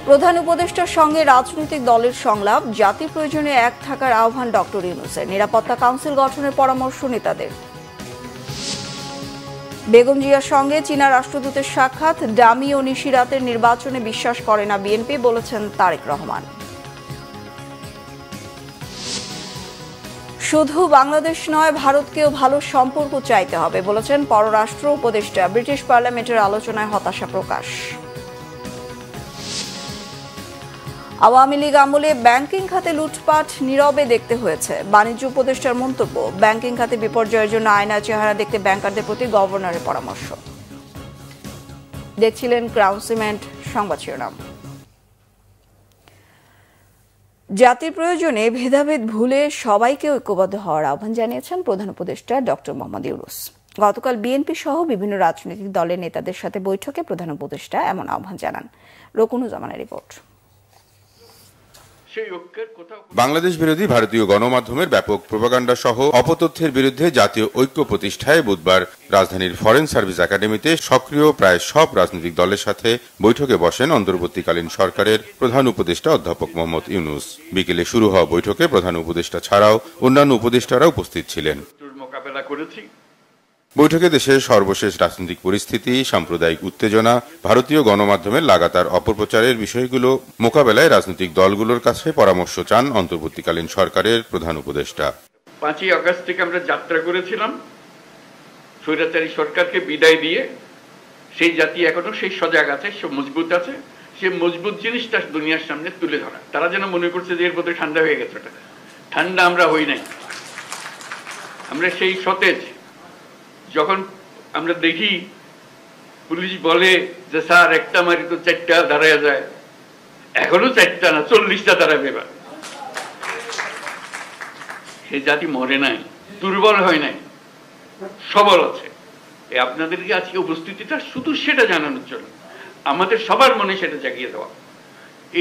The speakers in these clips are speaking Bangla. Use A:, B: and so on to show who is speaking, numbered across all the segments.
A: প্রধান উপদেষ্টার সঙ্গে রাজনৈতিক দলের সংলাপ, জাতি প্রয়োজনে এক থাকার আহ্বান ডক্টর ইউনূসের, নিরাপত্তা কাউন্সিল গঠনের পরামর্শ নেতাদের। বেগম জিয়ার সঙ্গে চীনা রাষ্ট্রদূতের সাক্ষাৎ, ডামি ও নিশিরাতের নির্বাচনে বিশ্বাস করে না বিএনপি, বলেছেন তারেক রহমান। শুধু বাংলাদেশ নয়, ভারতকেও ভালো সম্পর্ক চাইতে হবে, বলেছেন পররাষ্ট্র উপদেষ্টা। ব্রিটিশ পার্লামেন্টের আলোচনায় হতাশা প্রকাশ। আওয়ামী লীগ আমলে ব্যাংকিং খাতে লুটপাট নীরবে দেখতে হয়েছে, বাণিজ্য উপদেষ্টার মন্তব্য। ব্যাংকিং খাতে বিপর্যয়ের জন্য আয়নার চেহারা দেখতে ব্যাংকারদের প্রতি গভর্নরের পরামর্শ। দেখছিলেন ক্রাউন সিমেন্ট সংবাদ শিরোনাম। জাতির প্রয়োজনে ভেদাভেদ ভুলে সবাইকে ঐক্যবদ্ধ হওয়ার আহ্বান জানিয়েছেন প্রধান উপদেষ্টা ডক্টর মোহাম্মদ ইউনূস। গতকাল বিএনপি সহ বিভিন্ন রাজনৈতিক দলের নেতাদের সাথে বৈঠকে প্রধান উপদেষ্টা এমন আহ্বান জানান। রকুনুজ্জামানের রিপোর্ট।
B: বাংলাদেশ বিরোধী ভারতীয় গণমাধ্যমের ব্যাপক প্রোপাগান্ডা সহ অপতথ্যের বিরুদ্ধে জাতীয় ঐক্য প্রতিষ্ঠায় বুধবার রাজধানীর ফরেন সার্ভিস একাডেমিতে সক্রিয় প্রায় সব রাজনৈতিক দলের সাথে বৈঠকে বসেন অন্তর্বর্তীকালীন সরকারের প্রধান উপদেষ্টা অধ্যাপক মোহাম্মদ ইউনূস। বিকেলে শুরু হওয়া বৈঠকে প্রধান উপদেষ্টা ছাড়াও অন্যান্য উপদেষ্টারা উপস্থিত ছিলেন। বৈঠকে দেশের সর্বশেষ রাজনৈতিক পরিস্থিতি, সাম্প্রদায়িক উত্তেজনা, ভারতীয় গণমাধ্যমের লাগাতার অপপ্রচারের বিষয়গুলো মোকাবেলায় রাজনৈতিক দলগুলোর কাছে পরামর্শ চান অন্তর্বর্তীকালীন সরকারের প্রধান উপদেষ্টা।
C: 5ই আগস্ট থেকে আমরা যাত্রা করেছিলাম স্বৈরাচারী সরকারকে বিদায় দিয়ে। সেই জাতি এখনো সেই সজাগ আছে, সে মজবুত আছে। সে মজবুত জিনিসটা দুনিয়ার সামনে তুলে ধরা। তারা যেন মনে করছে যে এর মধ্যে ঠান্ডা হয়ে গেছে। ওটা ঠান্ডা আমরা হই নাই, আমরা সেই সতেজ। যখন আমরা দেখি পুলিশ বলে যে স্যার একটা মারি তো 4টা দাঁড়ায় যায়, এখনো 4টা না 40টা দাঁড়াবে। এবার সেই জাতি মরে নাই, দুর্বল হয় নাই, সবল আছে। আপনাদেরকে আজকে উপস্থিতিটা শুধু সেটা জানানোর জন্য, আমাদের সবার মনে সেটা জাগিয়ে দেওয়া।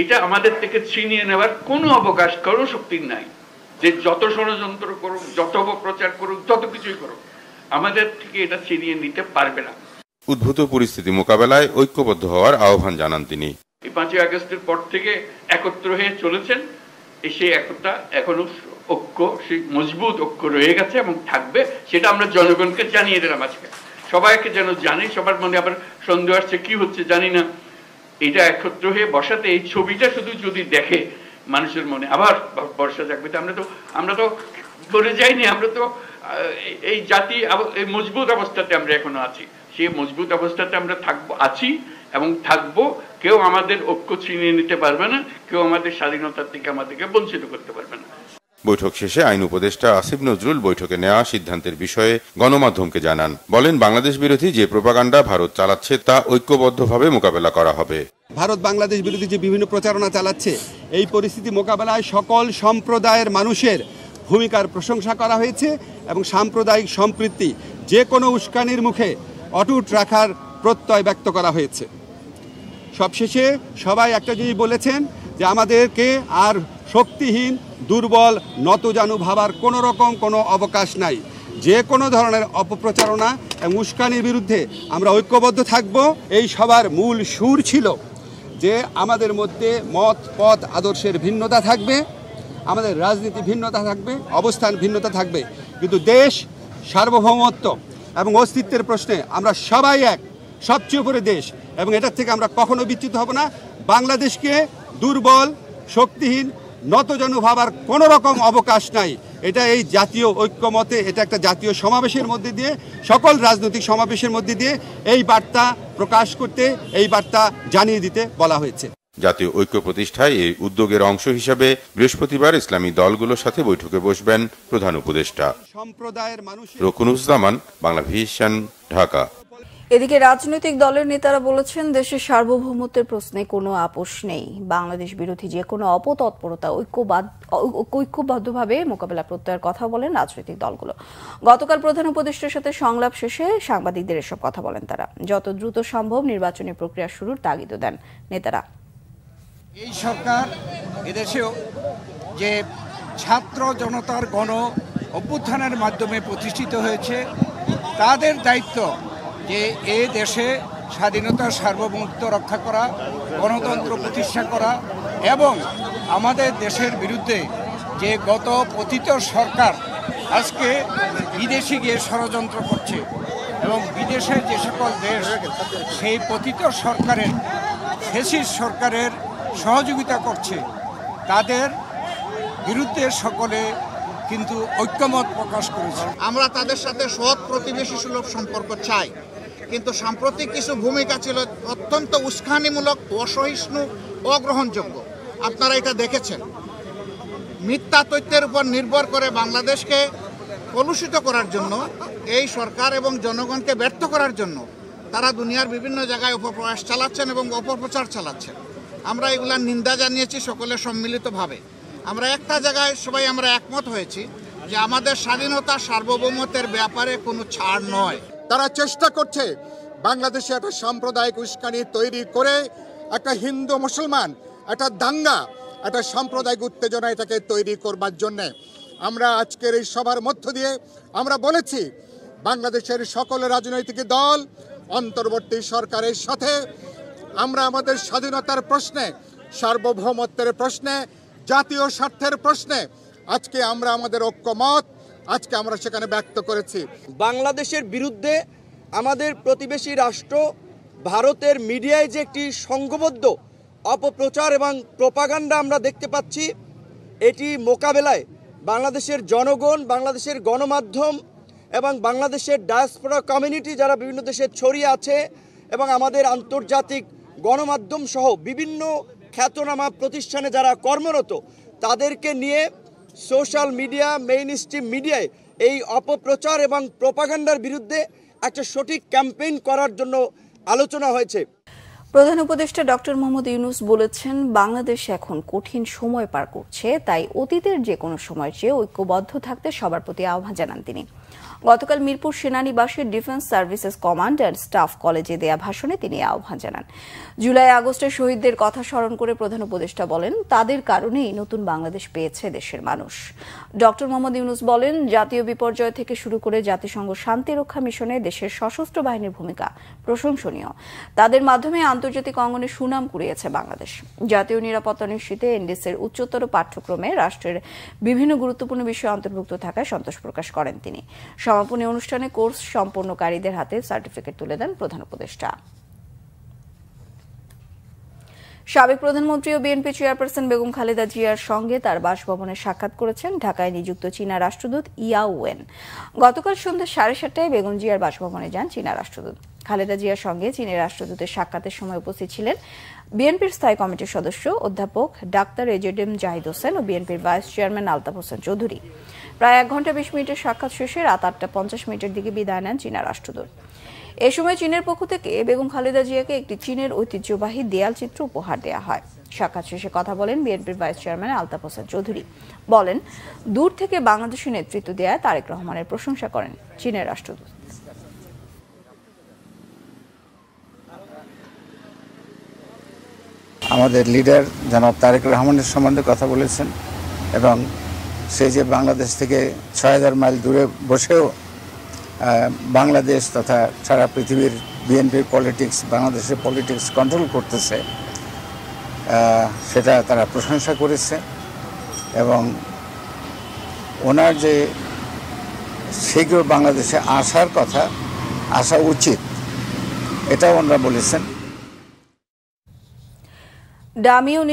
C: এটা আমাদের থেকে ছিনিয়ে নেওয়ার কোনো অবকাশ, কোনো শক্তি নাই। যে যত ষড়যন্ত্র করুক, যত অপপ্রচার করুক, যত কিছুই করুক, আমাদের থেকে এটা ছিনিয়ে নিতে পারবে না।
B: উদ্ভূত পরিস্থিতি মোকাবেলায় ঐক্যবদ্ধ হওয়ার আহ্বান জানান তিনি।
C: এই 5ই আগস্টের পর থেকে একত্র হয়ে চলেছেন, সেই একতা এখনো ঐক্য, সেই মজবুত ঐক্য রয়ে গেছে এবং থাকবে। সেটা আমরা জনগণকে জানিয়ে দিলাম আজকে, সবাইকে যেন জানি। সবার মনে আবার সন্দেহ আসছে কি হচ্ছে জানি না। এটা একত্র হয়ে বসাতে, এই ছবিটা শুধু যদি দেখে মানুষের মনে আবার বর্ষা জাগবে। আমরা তো বলে যাইনি, আমরা তো এই জাতি এই মজবুত অবস্থাতে আমরা এখনো আছি। সেই মজবুত অবস্থাতে আমরা আছি এবং থাকবো। কেউ আমাদের ঐক্য ছিনিয়ে নিতে পারবে না, কেউ আমাদের স্বাধীনতার থেকে আমাদেরকে বঞ্চিত করতে পারবে না।
B: বৈঠক শেষে আইন উপদেষ্টা আসিফ নজরুল বৈঠকে নেওয়া সিদ্ধান্তের বিষয়ে গণমাধ্যমকে জানান। বলেন, বাংলাদেশ বিরোধী যে প্রোপাগান্ডা ভারত চালাচ্ছে তা ঐক্যবদ্ধভাবে মোকাবেলা করা হবে।
D: ভারত বাংলাদেশ বিরোধী যে বিভিন্ন প্রচারণা চালাচ্ছে, এই পরিস্থিতি মোকাবেলায় সকল সম্প্রদায়ের মানুষের ভূমিকার প্রশংসা করা হয়েছে এবং সাম্প্রদায়িক সম্প্রীতি যে কোনো উস্কানির মুখে অটুট রাখার প্রত্যয় ব্যক্ত করা হয়েছে। সবশেষে সবাই একটা জিনিস বলেছেন যে আমাদেরকে আর শক্তিহীন, দুর্বল, নতজানু ভাবার কোনো রকম কোনো অবকাশ নাই। যে কোনো ধরনের অপপ্রচারণা এবং উস্কানির বিরুদ্ধে আমরা ঐক্যবদ্ধ থাকব। এই সবার মূল সুর ছিল যে আমাদের মধ্যে মত, পথ, আদর্শের ভিন্নতা থাকবে, আমাদের রাজনীতি ভিন্নতা থাকবে, অবস্থান ভিন্নতা থাকবে, কিন্তু দেশ সার্বভৌমত্ব এবং অস্তিত্বের প্রশ্নে আমরা সবাই এক, সবচেয়ে উপরে দেশ, এবং এটার থেকে আমরা কখনো বিচ্যুত হব না। বাংলাদেশকে দুর্বল, শক্তিহীন, নতজানু ভাবার কোনো রকম অবকাশ নাই। এটা এই জাতীয় ঐক্যমতে, এটা একটা জাতীয় সমাবেশের মধ্যে দিয়ে, সকল রাজনৈতিক সমাবেশের মধ্যে দিয়ে এই বার্তা প্রকাশ করতে, এই বার্তা জানিয়ে দিতে বলা হয়েছে।
B: জাতীয় ঐক্য প্রতিষ্ঠায় এই উদ্যোগের অংশ হিসাবে বৃহস্পতিবার ইসলামী দলগুলোর সাথে বৈঠকে বসবেন প্রধান উপদেষ্টা। রকুনুজ্জামান, বাংলা ভিশন, ঢাকা।
A: এদিকে রাজনৈতিক দলের নেতারা বলেছেন, দেশের সার্বভৌমত্বের প্রশ্নে কোনো আপোষ নেই। বাংলাদেশ বিরোধী যে কোনো অপতৎপরতা ঐক্যবদ্ধভাবে মোকাবেলা প্রত্যয়ের কথা বলেন রাজনৈতিক দলগুলো। গতকাল প্রধান উপদেষ্টার সাথে সংলাপ শেষে সাংবাদিকদের এসব কথা বলেন তারা। যত দ্রুত সম্ভব নির্বাচনী প্রক্রিয়া শুরুর তাগিদ দেন নেতারা।
E: এই সরকার এদেশেও যে ছাত্র জনতার গণ অভ্যুত্থানের মাধ্যমে প্রতিষ্ঠিত হয়েছে, তাদের দায়িত্ব যে এ দেশে স্বাধীনতার সার্বভৌমত্ব রক্ষা করা, গণতন্ত্র প্রতিষ্ঠা করা এবং আমাদের দেশের বিরুদ্ধে যে গত পতিত সরকার আজকে বিদেশে গিয়ে ষড়যন্ত্র করছে এবং বিদেশের যে সকল দেশ সেই পতিত সরকারের ফ্যাসিস্ট সরকারের সহযোগিতা করছে, তাদের বিরুদ্ধে সকলে কিন্তু ঐক্যমত প্রকাশ করেছে।
F: আমরা তাদের সাথে সৎ প্রতিবেশী সুলভ সম্পর্ক চাই, কিন্তু সাম্প্রতিক কিছু ভূমিকা ছিল অত্যন্ত উস্কানিমূলক, অসহিষ্ণু, অগ্রহণযোগ্য। আপনারা এটা দেখেছেন। মিথ্যা তথ্যের উপর নির্ভর করে বাংলাদেশকে কলুষিত করার জন্য এই সরকার এবং জনগণকে ব্যর্থ করার জন্য তারা দুনিয়ার বিভিন্ন জায়গায় অপপ্রয়াস চালাচ্ছেন এবং অপপ্রচার চালাচ্ছেন। আমরা এগুলার নিন্দা জানিয়েছি সকলে সম্মিলিতভাবে। আমরা একটা জায়গায় সবাই আমরা একমত হয়েছি যে আমাদের স্বাধীনতা সার্বভৌমত্বের ব্যাপারে কোনো ছাড় নয়।
G: তারা চেষ্টা করছে বাংলাদেশে একটা সাম্প্রদায়িক উস্কানি তৈরি করে একটা হিন্দু মুসলমান, একটা দাঙ্গা, একটা সাম্প্রদায়িক উত্তেজনা এটাকে তৈরি করবার জন্যে। আমরা আজকের এই সভার মধ্য দিয়ে আমরা বলেছি বাংলাদেশের সকল রাজনৈতিক দল অন্তর্বর্তী সরকারের সাথে আমরা আমাদের স্বাধীনতার প্রশ্নে, সার্বভৌমত্বের প্রশ্নে, জাতীয় স্বার্থের প্রশ্নে আজকে আমরা আমাদের ঐক্যমত আজকে আমরা সেখানে ব্যক্ত করেছি।
H: বাংলাদেশের বিরুদ্ধে আমাদের প্রতিবেশী রাষ্ট্র ভারতের মিডিয়ায় যে একটি সংঘবদ্ধ অপপ্রচার এবং প্রোপাগান্ডা আমরা দেখতে পাচ্ছি, এটি মোকাবেলায় বাংলাদেশের জনগণ, বাংলাদেশের গণমাধ্যম এবং বাংলাদেশের ডায়াসপোরা কমিউনিটি যারা বিভিন্ন দেশে ছড়িয়ে আছে এবং আমাদের আন্তর্জাতিক গণমাধ্যম সহ বিভিন্ন খ্যাতনামা প্রতিষ্ঠানে যারা কর্মরত, তাদেরকে নিয়ে সোশ্যাল মিডিয়া, মেইন স্ট্রিম মিডিয়ায় এই অপপ্রচার এবং প্রোপাগান্ডার বিরুদ্ধে একটা সঠিক ক্যাম্পেইন করার জন্য আলোচনা হয়েছে।
A: প্রধান উপদেষ্টা ডক্টর মোহাম্মদ ইউনূস বলেছেন, বাংলাদেশ এখন কঠিন সময় পার করছে, তাই অতীতের যে কোনো সময়ের চেয়ে ঐক্যবদ্ধ থাকতে সবার প্রতি আহ্বান জানান তিনি। গতকাল মিরপুর সেনানিবাসের defence services command and staff কলেজে দেয়া ভাষণে তিনি আহ্বান জানান। জুলাই আগস্টের শহীদদের কথা স্মরণ করে প্রধান উপদেষ্টা বলেন, তাদের কারণেই নতুন বাংলাদেশ পেয়েছে দেশের মানুষ। ডক্টর মোহাম্মদ ইউনূস বলেন, জাতীয় বিপর্যয় থেকে শুরু করে জাতিসংঘ শান্তি রক্ষা মিশনে দেশের সশস্ত্র বাহিনীর ভূমিকা প্রশংসনীয়। তাদের মাধ্যমে আন্তর্জাতিক অঙ্গনে সুনাম কুড়িয়েছে বাংলাদেশ। জাতীয় নিরাপত্তা নিশ্চিতে এনডিসির উচ্চতর পাঠ্যক্রমে রাষ্ট্রের বিভিন্ন গুরুত্বপূর্ণ বিষয় অন্তর্ভুক্ত থাকায় সন্তোষ প্রকাশ করেন তিনি। সমাপনী অনুষ্ঠানে কোর্স সম্পন্নকারীদের হাতে সার্টিফিকেট তুলে দেন প্রধান উপদেষ্টা। সাবেক প্রধানমন্ত্রী ও বিএনপি চেয়ারপারসন বেগম খালেদা জিয়ার সঙ্গে তার বাসভবনে সাক্ষাৎ করেছেন ঢাকায় নিযুক্ত চীনা রাষ্ট্রদূত ইয়া ওয়েন। গতকাল সন্ধ্যা 7:30টায় বেগম জিয়ার বাসভবনে যান চীনা রাষ্ট্রদূত। খালেদা জিয়ার সঙ্গে চীনের রাষ্ট্রদূতের সাক্ষাতের সময় উপস্থিত ছিলেন বিএনপির স্থায়ী কমিটির সদস্য অধ্যাপক ডাক্তার এজেডএম জাহিদ হোসেন ও বিএনপির ভাইস চেয়ারম্যান আলতাফ হোসেন চৌধুরী। প্রায় 1 ঘণ্টা 20 মিনিটের সাক্ষাৎ শেষে রাত 8:50 দিকে বিদায় নেন চীনা রাষ্ট্রদূত। এ সময় চীনের পক্ষ থেকে বেগম খালেদা জিয়াকে একটি চীনের ঐতিহ্যবাহী দেয়াল চিত্র উপহার দেওয়া হয়। সাক্ষাৎ শেষে কথা বলেন বিএনপির ভাইস চেয়ারম্যান আলতাফ হোসেন চৌধুরী। বলেন, দূর থেকে বাংলাদেশের নেতৃত্ব দেওয়ায় তারেক রহমানের প্রশংসা করেন চীনের রাষ্ট্রদূত।
I: আমাদের লিডার জনাব তারেক রহমানের সম্বন্ধে কথা বলেছেন এবং সে যে বাংলাদেশ থেকে 6000 মাইল দূরে বসেও বাংলাদেশ তথা সারা পৃথিবীর বিএনপির পলিটিক্স, বাংলাদেশের পলিটিক্স কন্ট্রোল করতেছে, সেটা তারা প্রশংসা করেছে এবং ওনার যে শীঘ্র বাংলাদেশে আসার কথা, আসা উচিত, এটাও ওনারা বলেছেন।
A: ডামি ও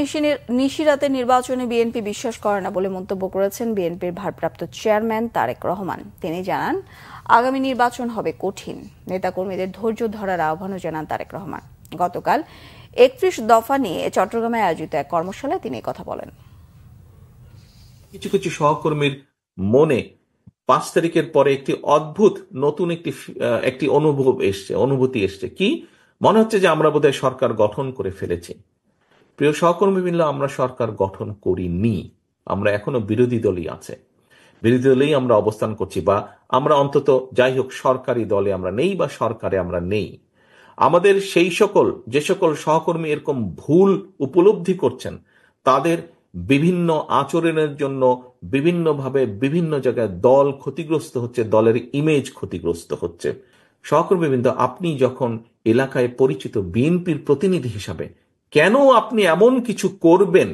A: নিশিরাতের নির্বাচনে বিএনপি বিশ্বাস করে না বলে মন্তব্য করেছেন বিএনপির ভারপ্রাপ্ত চেয়ারম্যান তারেক রহমান। তিনি জানান, আগামী নির্বাচন হবে কঠিন। নেতাকর্মীদের ধৈর্য ধরার আহ্বানও জানান তারেক রহমান। গতকাল 31 দফা নিয়ে চট্টগ্রামে আয়োজিত এক কর্মশালায় তিনি কথা বলেন।
J: কিছু কিছু সহকর্মীর মনে 5 তারিখের পরে একটি অদ্ভুত নতুন একটি অনুভূতি এসছে। কি মনে হচ্ছে যে আমরা বোধহয় সরকার গঠন করে ফেলেছি। প্রিয় সহকর্মীবৃন্দ, আমরা সরকার গঠন করিনি। আমরা এখনো বিরোধী দলই আছে, বিরোধী দলেই আমরা অবস্থান করছি, বা আমরা অন্তত যাই হোক সরকারি দলে আমরা নেই বা সরকারে আমরা নেই। আমাদের যে সকল সহকর্মী এরকম ভুল উপলব্ধি করছেন, তাদের বিভিন্ন আচরণের জন্য বিভিন্নভাবে বিভিন্ন জায়গায় দল ক্ষতিগ্রস্ত হচ্ছে, দলের ইমেজ ক্ষতিগ্রস্ত হচ্ছে। সহকর্মীবৃন্দ, আপনি যখন এলাকায় পরিচিত বিএনপির প্রতিনিধি হিসাবে কেন আপনি এমন কিছু করবেন?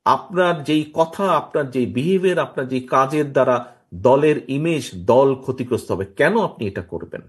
J: আপনার যেই কথা, আপনার যেই বিহেভিয়ার, আপনার যেই কাজের দ্বারা দলের ইমেজ, দল ক্ষতিগ্রস্ত হবে, কেন আপনি এটা করবেন?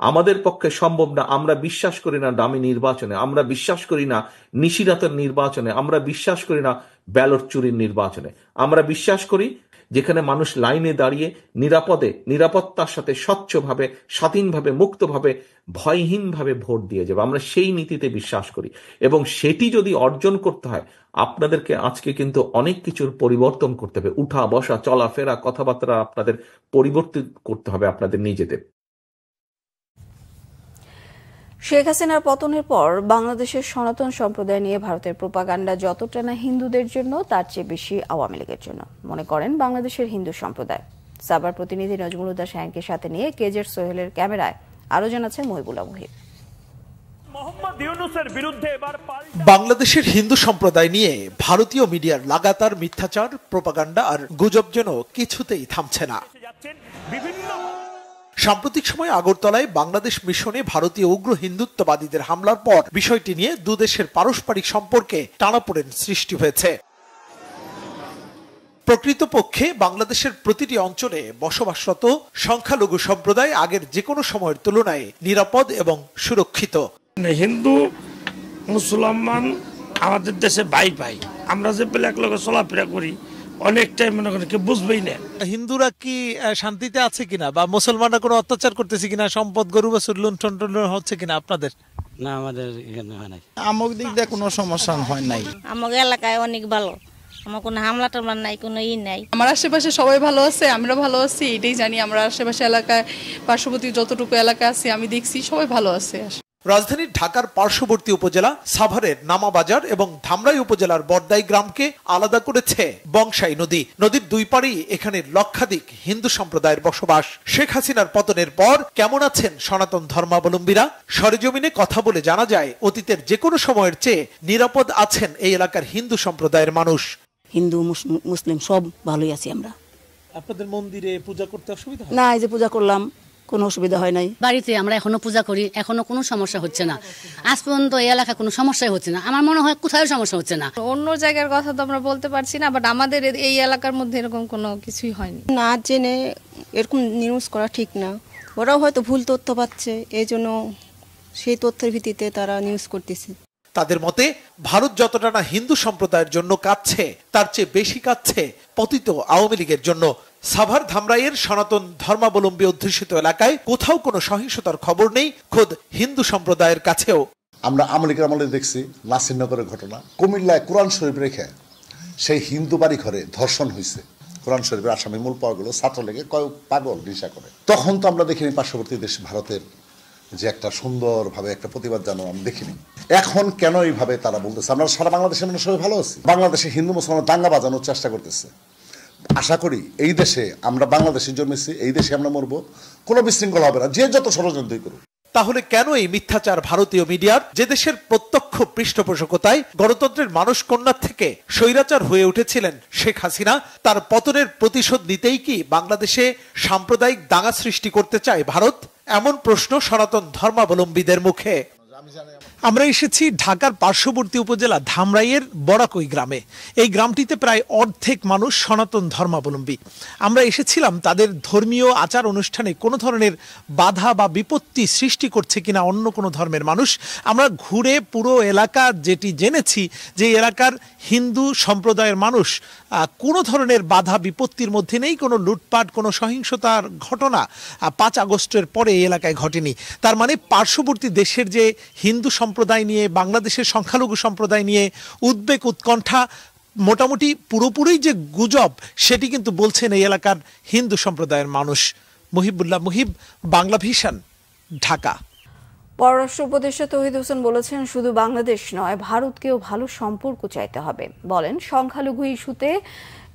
J: আমাদের পক্ষে সম্ভব না। আমরা বিশ্বাস করি না দামি নির্বাচনে, আমরা বিশ্বাস করি না নিশিরাতের নির্বাচনে, আমরা বিশ্বাস করি না ব্যালট চুরির নির্বাচনে। আমরা বিশ্বাস করি যেখানে মানুষ লাইনে দাঁড়িয়ে নিরাপদে, নিরাপত্তার সাথে স্বচ্ছভাবে, স্বাধীনভাবে, মুক্তভাবে, ভয়হীনভাবে ভোট দিয়ে যাবে। আমরা সেই নীতিতে বিশ্বাস করি এবং সেটি যদি অর্জন করতে হয় আপনাদেরকে আজকে কিন্তু অনেক কিছুর পরিবর্তন করতে হবে। উঠা বসা, চলাফেরা, কথাবার্তা আপনাদের পরিবর্তন করতে হবে আপনাদের নিজেদের।
A: শেখ হাসিনার পতনের পর বাংলাদেশের সনাতন সম্প্রদায় নিয়ে ভারতের প্রোপাগান্ডা যতটা না হিন্দুদের জন্য তার চেয়ে বেশি আওয়ামী লীগের জন্য, মনে করেন বাংলাদেশের হিন্দু সম্প্রদায়। সাভার প্রতিনিধি নজমুল হুদা শাহীনকে সাথে নিয়ে কেজের সোহেলের ক্যামেরায় আরো জানাচ্ছেন মহিবুল্লাহ মুহিব।
K: বাংলাদেশের হিন্দু সম্প্রদায় নিয়ে ভারতীয় মিডিয়ার লাগাতার মিথ্যাচার, প্রোপাগান্ডা আর গুজব যেন কিছুতেই থামছে না। সাম্প্রতিক সময়ে আগরতলায় বাংলাদেশ মিশনে ভারতীয় উগ্র হিন্দুত্ববাদীদের হামলার পর বিষয়টি নিয়ে দুদেশের পারস্পরিক সম্পর্কে টানাপোড়েন সৃষ্টি হয়েছে। প্রকৃতপক্ষে বাংলাদেশের প্রতিটি অঞ্চলে বসবাসরত সংখ্যালঘু সম্প্রদায় আগের যে কোনো সময়ের তুলনায় নিরাপদ এবং সুরক্ষিত।
L: হিন্দু মুসলমান আমাদের দেশে ভাই ভাই, আমরা যে ব্ল্যাক লোকে চলাফেরা করি অনেকটাই মনে করেন কি বুঝবেই না।
K: হিন্দুরা কি শান্তিতে আছে কিনা বা মুসলমানরা কোনো অত্যাচার করতেছে কিনা, সম্পদ গরু বাছুর লুণ্ঠন হচ্ছে কিনা আপনাদের?
M: না, আমাদের এখানে হয় নাই।
N: আমার দিক দিয়ে কোনো সমস্যা হয় নাই।
O: আমাদের এলাকায় অনেক ভালো, আমার কোনো হামলা টামলা নাই, কোনো নাই।
P: আমার আশেপাশে সবাই ভালো আছে, আমরা ভালো আছি, এটাই জানি। আমরা আশেপাশে এলাকায় পার্শ্ববর্তী যতটুকু এলাকা আছে আমি দেখছি সবাই ভালো আছে।
K: রাজধানী ঢাকার পার্শ্ববর্তী উপজেলা সাভারের নামাবাজার এবং ধামরাই উপজেলার বড়দাই গ্রামকে আলাদা করেছে বংশাই নদী। নদীর দুই পাড়েই এখানে লক্ষাধিক হিন্দু সম্প্রদায়ের বসবাস। শেখ হাসিনার পতনের পর কেমন আছেন সনাতন ধর্মাবলম্বীরা? সরেজমিনে কথা বলে জানা যায় অতীতের যে কোনো সময়ের চেয়ে নিরাপদ আছেন এই এলাকার হিন্দু সম্প্রদায়ের মানুষ।
Q: হিন্দু মুসলিম সব ভালোই আছি আমরা।
K: আপনাদের মন্দিরে পূজা করতে অসুবিধা হয়
Q: না? এই যে পূজা করলাম, কোনো অসুবিধা হয় নাই।
R: বাড়িতে আমরা এখনো পূজা করি, এখনো কোনো সমস্যা হচ্ছে না। আজ পর্যন্ত এই এলাকায় কোনো সমস্যাই হচ্ছে না। আমার মনে হয় কোথাও সমস্যা হচ্ছে না।
P: অন্য জায়গার কথা তো আমরা বলতে পারছি না, বাট আমাদের এই এলাকার মধ্যে এরকম কোনো কিছুই হয়নি।
S: না জেনে এরকম নিউজ করা ঠিক না। ওরাও হয়তো ভুল তথ্য পাচ্ছে, এই জন্য সেই তথ্যের ভিত্তিতে তারা নিউজ করতেছে।
K: তাদের মতে ভারত যতটা না হিন্দু সম্প্রদায়ের জন্য কাঁদছে তার চেয়ে বেশি কাঁদছে পতিত আওয়ামী লীগের জন্য। সাভার ধামরাইয়ের সনাতন ধর্মাবলম্বী অধ্যুষিত এলাকায় কোথাও কোনো সহিংসতার খবর নেই খোদ হিন্দু সম্প্রদায়ের কাছেও।
T: আমরা আওয়ামী লীগের আমলে দেখছি নাসিরনগরের ঘটনা, কুমিল্লায় কোরআন শরীফ রেখে সেই হিন্দু বাড়ি ঘরে ধর্ষণ হয়েছে। কোরআন শরীফের আসামি মূল পাওয়া গেল ছাত্রলীগে কয়েক পাগল নেশা করে। তখন তো আমরা দেখিনি পার্শ্ববর্তী দেশ ভারতের যে একটা সুন্দরভাবে একটা প্রতিবাদ জানানো আমি দেখিনি। এখন কেন এইভাবে তারা বলতেছে? আমরা সারা বাংলাদেশের মানুষ সবাই ভালো আছি। বাংলাদেশে হিন্দু মুসলমান দাঙ্গা বাজানোর চেষ্টা করতেছে। আশা করি এই দেশে আমরা বাংলাদেশে জন্মেছি, এই দেশে আমরা মরবো, কোনো বিশৃঙ্খলা হবে না, যে যত ষড়যন্ত্রই করুক।
K: তাহলে কেন এই মিথ্যাচার ভারতীয় মিডিয়ার, যে দেশের প্রত্যক্ষ পৃষ্ঠপোষকতায় গণতন্ত্রের মানুষ কন্যা থেকে স্বৈরাচার হয়ে উঠেছিলেন শেখ হাসিনা, তার পতনের প্রতিশোধ নিতেই কি বাংলাদেশে সাম্প্রদায়িক দাঙ্গা সৃষ্টি করতে চায় ভারত? এমন প্রশ্ন সনাতন ধর্মাবলম্বীদের মুখে। আমরা এসেছি ঢাকার পার্শ্ববর্তী উপজেলা ধামরাইয়ের বড়াকই গ্রামে। এই গ্রামটিতে প্রায় অর্ধেক মানুষ সনাতন ধর্মাবলম্বী। আমরা এসেছিলাম তাদের ধর্মীয় আচার অনুষ্ঠানে কোনো ধরনের বাধা বা বিপত্তি সৃষ্টি করছে কিনা অন্য কোনো ধর্মের মানুষ। আমরা ঘুরে পুরো এলাকা যেটি জেনেছি যে এলাকার হিন্দু সম্প্রদায়ের মানুষ কোনো ধরনের বাধা বিপত্তির মধ্যে নেই। কোনো লুটপাট, কোনো সহিংসতার ঘটনা 5 আগস্টের পরে এই এলাকায় ঘটেনি। তার মানে পার্শ্ববর্তী দেশের যে হিন্দু সম্প্রদায় নিয়ে, বাংলাদেশের সংখ্যালঘু সম্প্রদায় নিয়ে উদ্বেগ উৎকণ্ঠা মোটামুটি পুরোপুরি যে গুজব, সেটি কিন্তু বলছেন এই এলাকার হিন্দু সম্প্রদায়ের মানুষ। মহিবুল্লাহ মুহিব, বাংলা ভিশন, ঢাকা।
A: পররাষ্ট্র উপদেষ্টা তৌহিদ হোসেন বলেছেন, শুধু বাংলাদেশ নয় ভারতকেও ভালো সম্পর্ক চাইতে হবে। বলেন, সংখ্যালঘু ইস্যুতে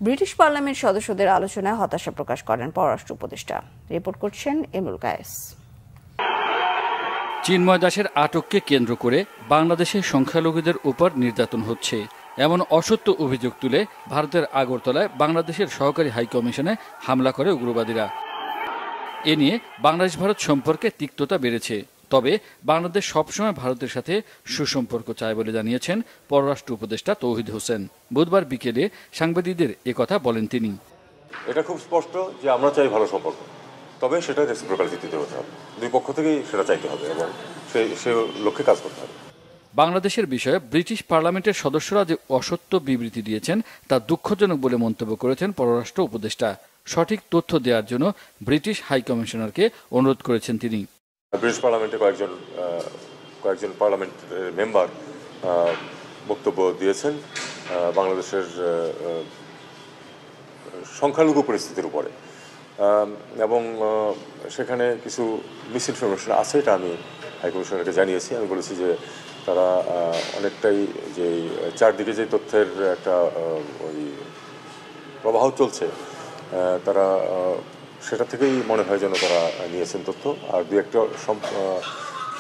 A: ব্রিটিশ পার্লামেন্ট সদস্যদের আলোচনায় হতাশা প্রকাশ করেন পররাষ্ট্র উপদেষ্টা। রিপোর্ট করছেন এমরুল কায়েস।
U: চিন্ময় দাসের আটককে কেন্দ্র করে বাংলাদেশে সংখ্যালঘুদের উপর নির্যাতন হচ্ছে এমন অসত্য অভিযোগ তুলে ভারতের আগরতলায় বাংলাদেশের সহকারী হাইকমিশনে হামলা করে উগ্রবাদীরা। এ নিয়ে বাংলাদেশ ভারত সম্পর্কে তিক্ততা বেড়েছে। তবে বাংলাদেশ সবসময় ভারতের সাথে সুসম্পর্ক চায় বলে জানিয়েছেন পররাষ্ট্র উপদেষ্টা তৌহিদ হোসেন। বুধবার বিকেলে সাংবাদিকদের একথা বলেন তিনি।
C: এটা খুব স্পষ্ট যে আমরা চাই ভালো সম্পর্ক, তবে সেটা রেসিপ্রোকাল ভিত্তিতে হতে হবে, দুই পক্ষ থেকেই সেটা চাইতে হবে এবং সে লক্ষ্যে কাজ করতে হবে।
U: বাংলাদেশের বিষয়ে ব্রিটিশ পার্লামেন্টের সদস্যরা যে অসত্য বিবৃতি দিয়েছেন তা দুঃখজনক বলে মন্তব্য করেছেন পররাষ্ট্র উপদেষ্টা। সঠিক তথ্য দেওয়ার জন্য ব্রিটিশ হাই কমিশনারকে অনুরোধ করেছেন তিনি।
C: ব্রিটিশ পার্লামেন্টে কয়েকজন পার্লামেন্ট মেম্বার বক্তব্য দিয়েছেন বাংলাদেশের সংখ্যালঘু পরিস্থিতির উপরে, এবং সেখানে কিছু মিসইনফরমেশন আছে, এটা আমি হাই কমিশনারকে জানিয়েছি। আমি বলেছি যে তারা অনেকটাই যে চারদিকে যে তথ্যের একটা ওই প্রবাহ চলছে, তারা সেটা থেকেই মনে হয় যেন তারা নিয়েছেন তথ্য। আর দু একটা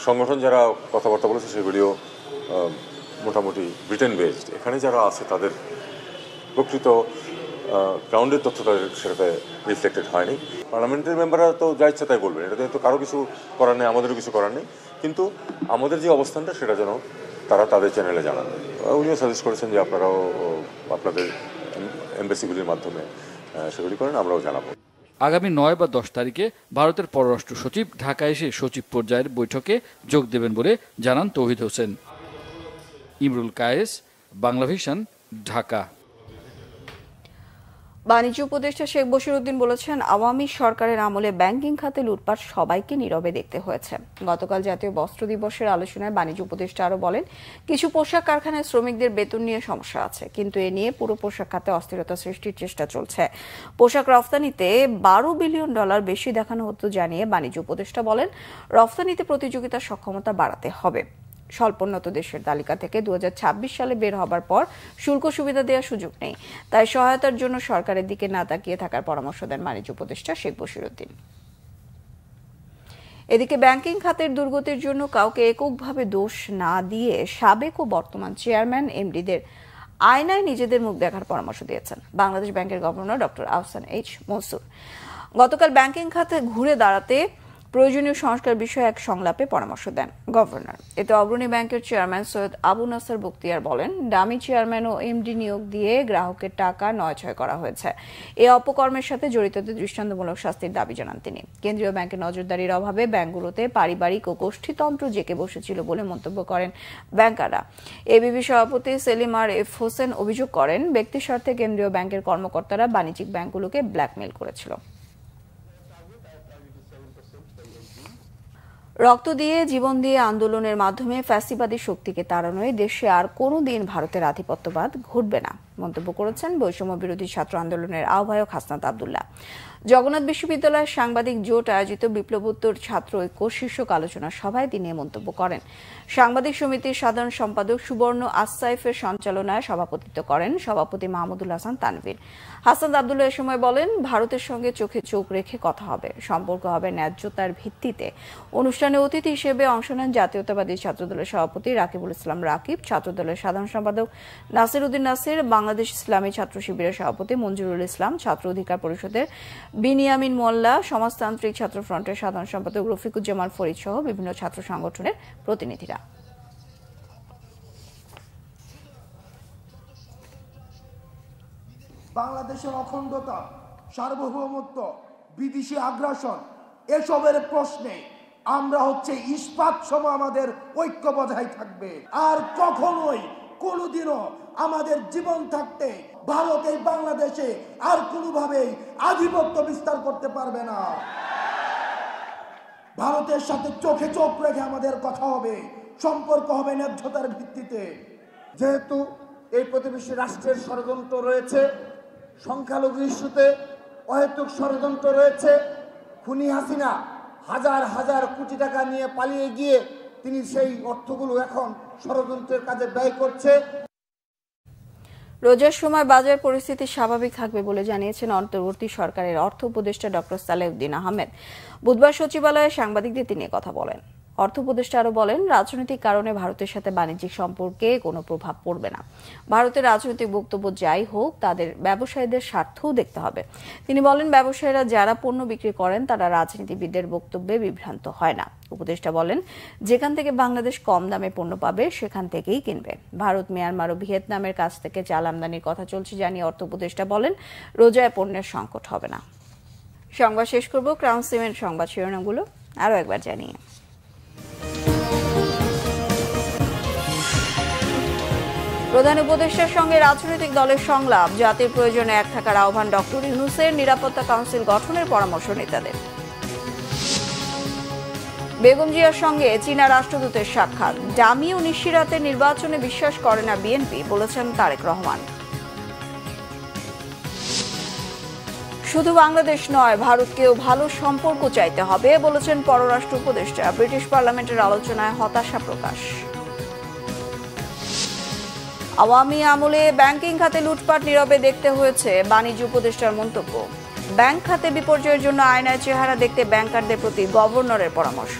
C: সংগঠন যারা কথাবার্তা বলেছে সেগুলিও মোটামুটি ব্রিটেন বেসড। এখানে যারা আছে তাদের প্রকৃত গ্রাউন্ডের তথ্য তাদের সেটাতে রিফ্লেক্টেড হয়নি। পার্লামেন্টের মেম্বাররা তো যা ইচ্ছা তাই বলবেন, এটাতে তো কারো কিছু করার নেই, আমাদেরও কিছু করার নেই, কিন্তু আমাদের যে অবস্থানটা সেটা যেন তারা তাদের চ্যানেলে জানান। উনিও সাজেস্ট করেছেন যে আপনারাও আপনাদের এমবাসিগুলির মাধ্যমে সেগুলি করেন, আমরাও জানাবো।
U: আগামী 9 বা 10 তারিখে ভারতের পররাষ্ট্র সচিব ঢাকায় এসে সচিব পর্যায়ের বৈঠকে যোগ দেবেন বলে জানান তৌহিদ হোসেন। ইমরুল কায়েস, বাংলাভিশন, ঢাকা।
A: বাণিজ্য উপদেষ্টা শেখ বশিরউদ্দিন বলেছেন, আওয়ামী সরকারের আমলে ব্যাংকিং খাতে লুটপাট সবাইকে নীরবে দেখতে হয়েছে। গতকাল জাতীয় বস্ত্র দিবসের আলোচনায় বাণিজ্য উপদেষ্টা আরো বলেন, কিছু পোশাক কারখানায় শ্রমিকদের বেতন নিয়ে সমস্যা আছে, কিন্তু এ নিয়ে পুরো পোশাক খাতে অস্থিরতা সৃষ্টির চেষ্টা চলছে। পোশাক রফতানিতে $12 বিলিয়ন বেশি দেখানো হতো জানিয়ে বাণিজ্য উপদেষ্টা বলেন, রফতানিতে প্রতিযোগিতার সক্ষমতা বাড়াতে হবে। স্বল্পোন্নত দেশের তালিকা থেকে 2026 সালে বের হবার পর শুল্ক সুবিধা দেওয়ার সুযোগ নেই, তাই সহায়তার জন্য সরকারের দিকে না তাকিয়ে থাকার পরামর্শ দেন বাণিজ্য উপদেষ্টা শেখ বশিরউদ্দিন। এদিকে ব্যাংকিং খাতের দুর্গতির জন্য কাউকে এককভাবে দোষ না দিয়ে সাবেক ও বর্তমান চেয়ারম্যান এমডিদের আয়নায় নিজেদের মুখ দেখার পরামর্শ দিয়েছেন বাংলাদেশ ব্যাংকের governor doctor Ahsan H Mansur. গতকাল ব্যাংকিং খাতে ঘুরে দাঁড়াতে প্রয়োজনীয় সংস্কার বিষয়ে এক সংলাপে পরামর্শ দেন গভর্নর। এতে অগ্রণী ব্যাংকের চেয়ারম্যান সৈয়দ আবু নাসর বখতিয়ার বলেন, ডামি চেয়ারম্যান ও এমডি নিয়োগ দিয়ে গ্রাহকের টাকা নয়ছয় করা হয়েছে। এই অপকর্মের সাথে জড়িতদের দৃষ্টান্তমূলক শাস্তির দাবি জানান তিনি। কেন্দ্রীয় ব্যাংকের নজরদারির অভাবে ব্যাংকগুলোতে পারিবারিক ও গোষ্ঠীতন্ত্র জেঁকে বসেছিল বলে মন্তব্য করেন ব্যাংকাররা। এবিবি সভাপতি সেলিম আর এফ হোসেন অভিযোগ করেন, ব্যক্তি স্বার্থে কেন্দ্রীয় ব্যাংকের কর্মকর্তারা বাণিজ্যিক ব্যাংকগুলোকে ব্ল্যাকমেইল করেছিল। রক্ত দিয়ে জীবন দিয়ে আন্দোলনের মাধ্যমে ফ্যাসিবাদী শক্তিকে তাড়ানোয় দেশে আর কোনোদিন ভারতের আধিপত্যবাদ ঘটবে না মন্তব্য করেছেন বৈষম্য বিরোধী ছাত্র আন্দোলনের আহ্বায়ক হাসনাত আব্দুল্লাহ। জগন্নাথ বিশ্ববিদ্যালয়ের সাংবাদিক জোট আয়োজিত বিপ্লবোত্তর ছাত্র ঐক্য শীর্ষক আলোচনা সভায় তিনি মন্তব্য করেন। সাংবাদিক সমিতির সাধারণ সম্পাদক সুবর্ণ আসসাইফের সঞ্চালনায় সভাপতিত্ব করেন সভাপতি মাহমুদুল হাসান তানভীর। হাসনাত আব্দুল্লাহ এ সময় বলেন, ভারতের সঙ্গে চোখে চোখ রেখে কথা হবে, সম্পর্ক হবে ন্যায্যতার ভিত্তিতে। অনুষ্ঠানে অতিথি হিসেবে অংশ নেন জাতীয়তাবাদী ছাত্রদলের সভাপতি রাকিবুল ইসলাম রাকিব, ছাত্রদলের সাধারণ সম্পাদক নাসির উদ্দিন নাসির, বাংলাদেশ ইসলামী ছাত্র শিবিরের সভাপতি মঞ্জুরুল ইসলাম, ছাত্র অধিকার পরিষদের বিনিয়ামিন মোল্লা, সমাজতান্ত্রিক ছাত্র ফ্রন্টের সাধারণ সম্পাদক রফিকুজ্জামান ফরিদ সহ বিভিন্ন ছাত্র সংগঠনের প্রতিনিধিরা।
V: বাংলাদেশের অখণ্ডতা, সার্বভৌমত্ব, বিদেশি আগ্রাসন এসবের প্রশ্নে আমরা ইস্পাত সম আমাদের ঐক্য বজায় থাকবে। আর কখনোই কোনোদিনও আমাদের জীবন থাকতে ভারত এই বাংলাদেশে আর কোনোভাবেই আধিপত্য বিস্তার করতে পারবে না। ভারতের সাথে চোখে চোখ রেখে আমাদের কথা হবে, সম্পর্ক হবে ন্যায্যতার ভিত্তিতে। যেহেতু এই প্রতিবেশী রাষ্ট্রের ষড়যন্ত্র রয়েছে, সংখ্যালঘু ইস্যুতে অহেতুক ষড়যন্ত্র রয়েছে, খুনি হাসিনা হাজার হাজার কোটি টাকা নিয়ে পালিয়ে গিয়ে তিনি সেই অর্থগুলো এখন ষড়যন্ত্রের কাজে ব্যয় করছে।
A: রোজার সময় বাজার পরিস্থিতি স্বাভাবিক থাকবে বলে জানিয়েছেন অন্তর্বর্তী সরকারের অর্থ উপদেষ্টা ডক্টর সালেউদ্দিন আহমেদ। বুধবার সচিবালয়ে সাংবাদিকদের তিনি কথা বলেন। অর্থ উপদেষ্টা আরও বলেন, রাজনৈতিক কারণে ভারতের সাথে বাণিজ্যিক সম্পর্কে কোনো প্রভাব পড়বে না। ভারতের রাজনৈতিক বক্তব্য যাই হোক, তাদের ব্যবসায়ীদের স্বার্থও দেখতে হবে। তিনি বলেন, ব্যবসায়ীরা যারা পণ্য বিক্রি করেন তারা রাজনীতিবিদদের বক্তব্যে বিভ্রান্ত হয় না। উপদেষ্টা বলেন, যেখান থেকে বাংলাদেশ কম দামে পণ্য পাবে সেখান থেকেই কিনবে। ভারত, মিয়ানমার ও ভিয়েতনামের কাছ থেকে চাল আমদানির কথা চলছে জানিয়ে অর্থ উপদেষ্টা বলেন, রোজায় পণ্যের সংকট হবে না। সংবাদ শেষ করব ক্রাউন সিমেন্ট সংবাদ শিরোনামগুলো আরও একবার জানিয়ে। প্রধান উপদেষ্টার সঙ্গে রাজনৈতিক দলের সংলাপ, জাতির প্রয়োজনে এক থাকার আহ্বান ডক্টর ইউনূসের, নিরাপত্তা কাউন্সিল গঠনের পরামর্শ নেতাদের। বেগম জিয়ার সঙ্গে চীনা রাষ্ট্রদূতের সাক্ষাৎ, ডামি ও নিশিরাতে নির্বাচনে বিশ্বাস করে না বিএনপি, বলেছেন তারেক রহমান। শুধু বাংলাদেশ নয়, ভারতকেও ভালো সম্পর্ক চাইতে হবে, বলেছেন পররাষ্ট্র উপদেষ্টা। ব্রিটিশ পার্লামেন্টের আলোচনায় হতাশা প্রকাশ। আওয়ামী আমলে ব্যাংকিং খাতে লুটপাট নীরবে দেখতে হয়েছে, বাণিজ্য উপদেষ্টার মন্তব্য। ব্যাংক খাতে বিপর্যয়ের জন্য আয়নায় চেহারা দেখতে ব্যাংকারদের প্রতি গভর্নরের পরামর্শ।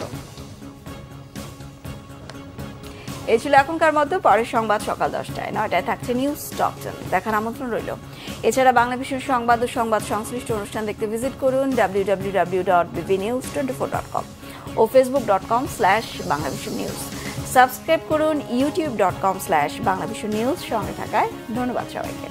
A: এই ছিল এখনকার মতো। পরের সংবাদ সকাল 10টায়, 9টায় থাকছে নিউজ টপ 10। দেখার আমন্ত্রণ রইল। এছাড়া বাংলাদেশের সংবাদ ও সংবাদ সংশ্লিষ্ট অনুষ্ঠান দেখতে ভিজিট করুন www.bbnews24.com ও facebook.com/bangladesh-news। সাবস্ক্রাইব করুন youtube.com/bangladesh-news। সঙ্গে থাকায় ধন্যবাদ সবাইকে।